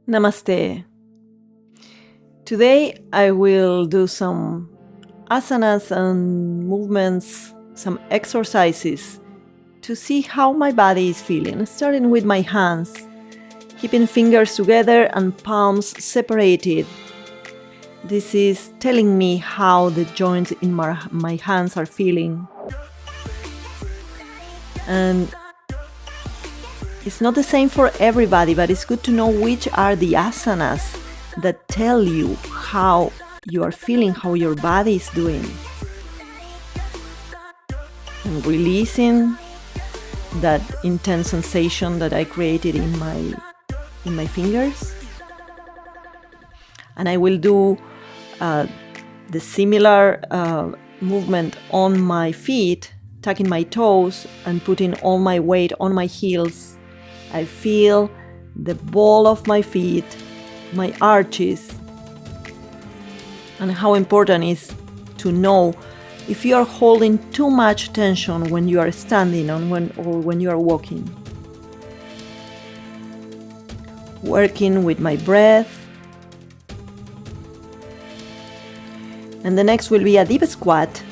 Namaste. Today I will do some asanas and movements, some exercises to see how my body is feeling, starting with my hands, keeping fingers together and palms separated. This is telling me how the joints in my hands are feeling. And it's not the same for everybody, but it's good to know which are the asanas that tell you how you are feeling, how your body is doing. And releasing that intense sensation that I created in my fingers. And I will do the similar movement on my feet, tucking my toes and putting all my weight on my heels. I feel the ball of my feet, my arches, and how important it is to know if you are holding too much tension when you are standing or when you are walking. Working with my breath. And the next will be a deep squat.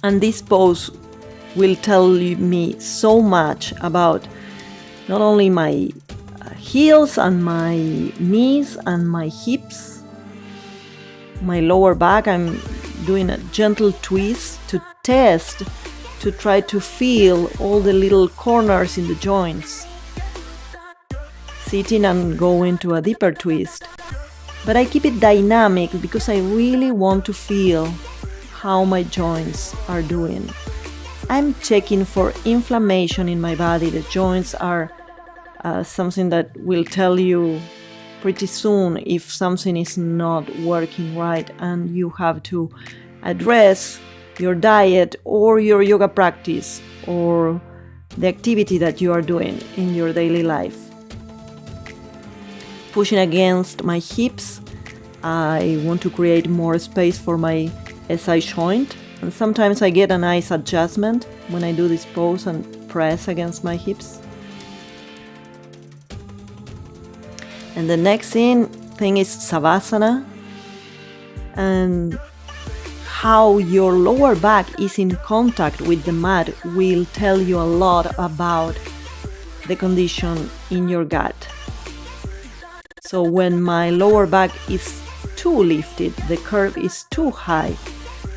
And this pose will tell me so much about not only my heels and my knees and my hips, my lower back. I'm doing a gentle twist to test, to try to feel all the little corners in the joints. Sitting and going to a deeper twist. But I keep it dynamic because I really want to feel how my joints are doing. I'm checking for inflammation in my body. The joints are something that will tell you pretty soon if something is not working right, and you have to address your diet or your yoga practice or the activity that you are doing in your daily life. Pushing against my hips, I want to create more space for my SI joint, and sometimes I get a nice adjustment when I do this pose and press against my hips. And the next thing is Savasana, and how your lower back is in contact with the mat will tell you a lot about the condition in your gut. So when my lower back is too lifted, the curve is too high,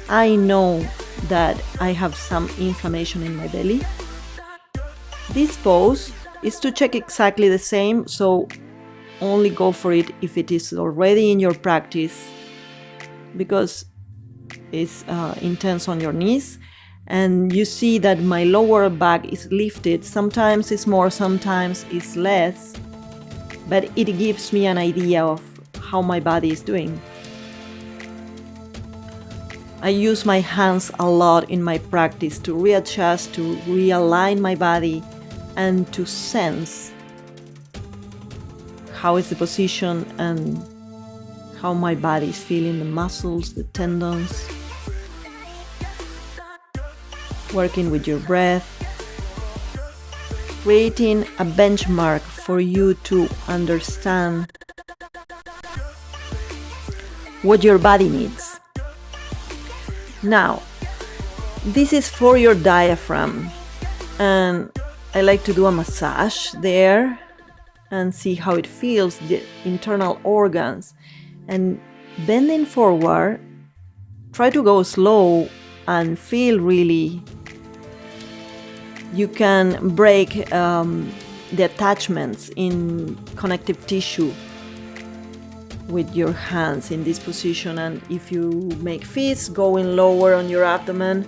I know that I have some inflammation in my belly. This pose is to check exactly the same, so only go for it if it is already in your practice, because it's intense on your knees and you see that my lower back is lifted. Sometimes it's more, sometimes it's less, but it gives me an idea of how my body is doing. I use my hands a lot in my practice to readjust, to realign my body and to sense how is the position and how my body is feeling, the muscles, the tendons. Working with your breath, creating a benchmark for you to understand what your body needs. Now, this is for your diaphragm, and I like to do a massage there and see how it feels, the internal organs. And bending forward, try to go slow and feel really. You can break the attachments in connective tissue with your hands in this position. And if you make fists, going lower on your abdomen,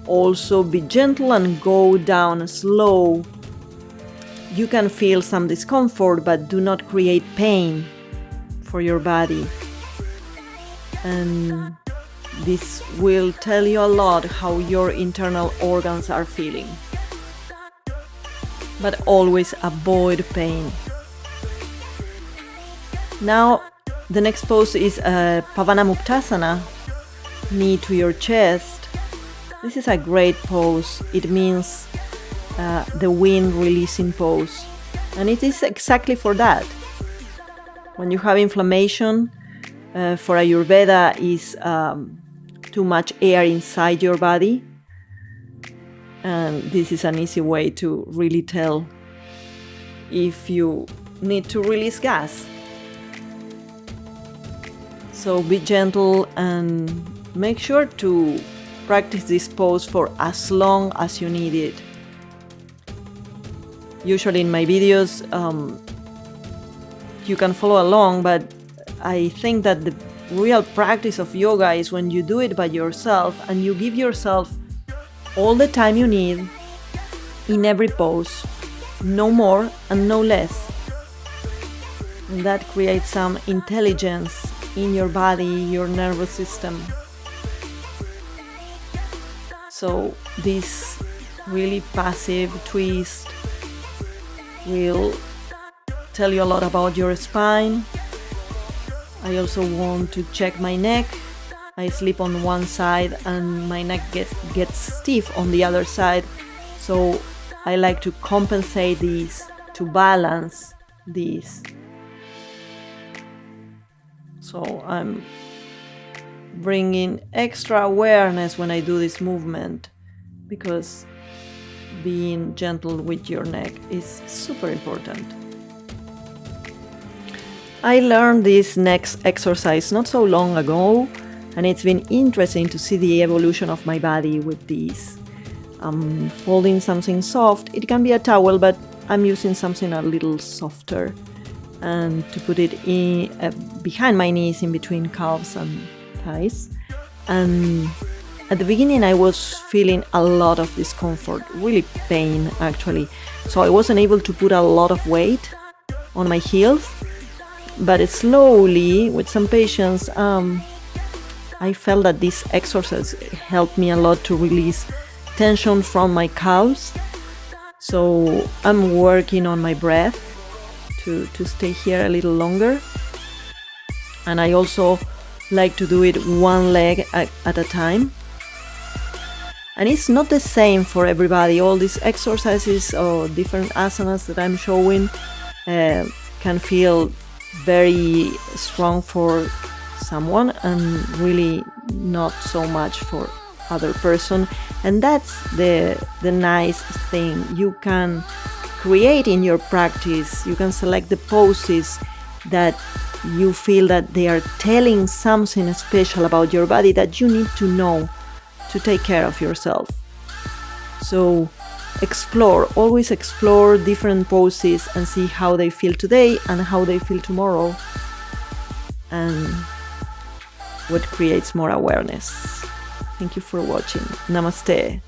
also be gentle and go down slow. You can feel some discomfort, but do not create pain for your body. And this will tell you a lot how your internal organs are feeling. But always avoid pain. Now, the next pose is Pavanamuktasana, knee to your chest. This is a great pose. It means the wind releasing pose. And it is exactly for that. When you have inflammation, for Ayurveda is too much air inside your body. And this is an easy way to really tell if you need to release gas. So be gentle and make sure to practice this pose for as long as you need it. Usually in my videos, you can follow along, but I think that the real practice of yoga is when you do it by yourself and you give yourself all the time you need in every pose, no more and no less. And that creates some intelligence in your body, your nervous system. So this really passive twist will tell you a lot about your spine. I also want to check my neck. I sleep on one side and my neck gets stiff on the other side. So I like to compensate these, to balance these. So I'm bringing extra awareness when I do this movement, because being gentle with your neck is super important. I learned this next exercise not so long ago, and it's been interesting to see the evolution of my body with these. I'm folding something soft. It can be a towel, but I'm using something a little softer, and to put it in behind my knees, in between calves and thighs. And at the beginning I was feeling a lot of discomfort, really pain actually. So I wasn't able to put a lot of weight on my heels, but slowly, with some patience, I felt that this exercise helped me a lot to release tension from my calves. So I'm working on my breath to stay here a little longer. And I also like to do it one leg at a time. And it's not the same for everybody. All these exercises or different asanas that I'm showing can feel very strong for someone and really not so much for other person. And that's the nice thing. You can create in your practice, you can select the poses that you feel that they are telling something special about your body that you need to know to take care of yourself. So explore, always explore different poses and see how they feel today and how they feel tomorrow, and what creates more awareness. Thank you for watching. Namaste.